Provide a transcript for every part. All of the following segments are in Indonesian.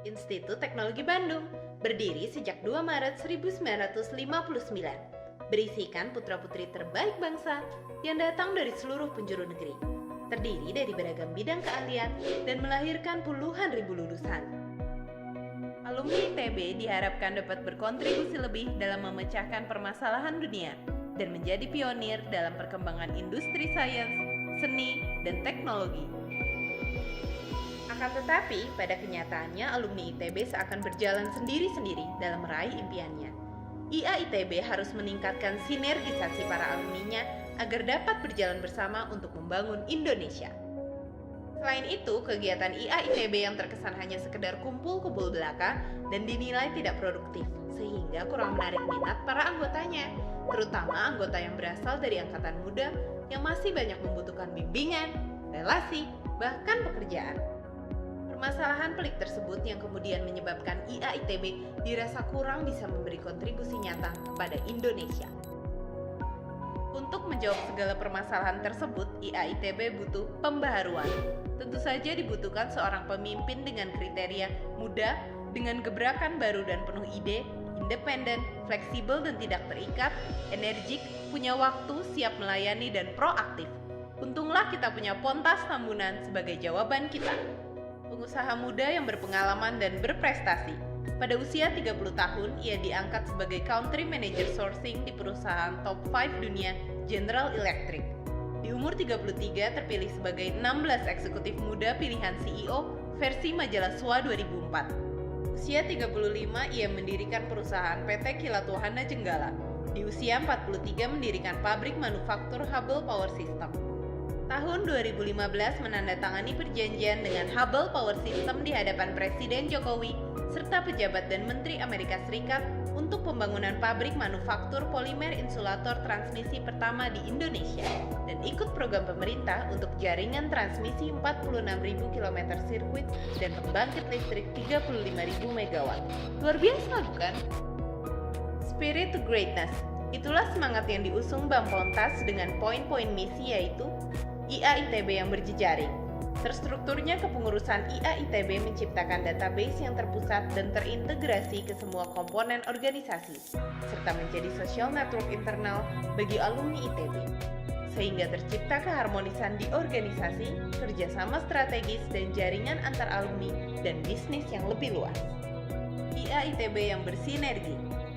Institut Teknologi Bandung, berdiri sejak 2 Maret 1959, berisikan putra-putri terbaik bangsa yang datang dari seluruh penjuru negeri, terdiri dari beragam bidang keahlian dan melahirkan puluhan ribu lulusan. Alumni ITB diharapkan dapat berkontribusi lebih dalam memecahkan permasalahan dunia dan menjadi pionir dalam perkembangan industri sains, seni, dan teknologi. Akan tetapi, pada kenyataannya alumni ITB seakan berjalan sendiri-sendiri dalam meraih impiannya. IA ITB harus meningkatkan sinergisasi para alumninya agar dapat berjalan bersama untuk membangun Indonesia. Selain itu, kegiatan IA ITB yang terkesan hanya sekedar kumpul-kumpul belaka dan dinilai tidak produktif, sehingga kurang menarik minat para anggotanya, terutama anggota yang berasal dari angkatan muda yang masih banyak membutuhkan bimbingan, relasi, bahkan pekerjaan. Permasalahan pelik tersebut yang kemudian menyebabkan IA ITB dirasa kurang bisa memberi kontribusi nyata kepada Indonesia. Untuk menjawab segala permasalahan tersebut, IA ITB butuh pembaharuan. Tentu saja dibutuhkan seorang pemimpin dengan kriteria muda, dengan gebrakan baru dan penuh ide, independen, fleksibel dan tidak terikat, energik, punya waktu, siap melayani dan proaktif. Untunglah kita punya Pontas Tambunan sebagai jawaban kita. Pengusaha muda yang berpengalaman dan berprestasi. Pada usia 30 tahun, ia diangkat sebagai Country Manager Sourcing di perusahaan top 5 dunia General Electric. Di umur 33 terpilih sebagai 16 eksekutif muda pilihan CEO versi majalah SWA 2004. Usia 35 ia mendirikan perusahaan PT Kilat Wahana Jenggala. Di usia 43 mendirikan pabrik manufaktur Hubbell Power System. Tahun 2015 menandatangani perjanjian dengan Hubbell Power System di hadapan Presiden Jokowi serta pejabat dan Menteri Amerika Serikat untuk pembangunan pabrik manufaktur polimer insulator transmisi pertama di Indonesia dan ikut program pemerintah untuk jaringan transmisi 46.000 km sirkuit dan pembangkit listrik 35.000 MW. Luar biasa bukan? Spirit to Greatness. Itulah semangat yang diusung Bang Pontas dengan poin-poin misi yaitu IA ITB yang berjejaring. Terstrukturnya kepengurusan IA ITB menciptakan database yang terpusat dan terintegrasi ke semua komponen organisasi, serta menjadi social network internal bagi alumni ITB. Sehingga tercipta keharmonisan di organisasi, kerjasama strategis dan jaringan antar alumni dan bisnis yang lebih luas. IA ITB yang bersinergi,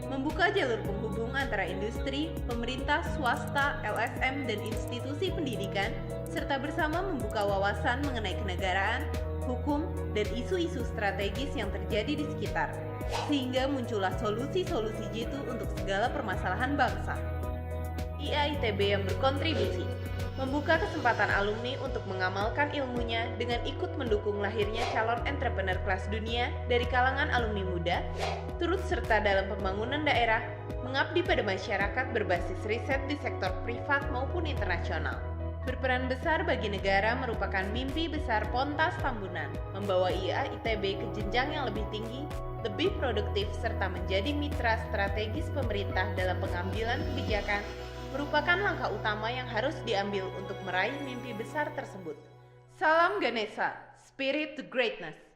membuka jalur penghubung antara industri, pemerintah, swasta, LSM, dan institusi pendidikan, serta bersama membuka wawasan mengenai kenegaraan, hukum, dan isu-isu strategis yang terjadi di sekitar, sehingga muncullah solusi-solusi jitu untuk segala permasalahan bangsa. IA ITB yang berkontribusi, membuka kesempatan alumni untuk mengamalkan ilmunya dengan ikut mendukung lahirnya calon entrepreneur kelas dunia dari kalangan alumni muda, turut serta dalam pembangunan daerah, mengabdi pada masyarakat berbasis riset di sektor privat maupun internasional. Berperan besar bagi negara merupakan mimpi besar Pontas Tambunan, membawa IA ITB ke jenjang yang lebih tinggi, lebih produktif, serta menjadi mitra strategis pemerintah dalam pengambilan kebijakan, merupakan langkah utama yang harus diambil untuk meraih mimpi besar tersebut. Salam Ganesha, Spirit to Greatness.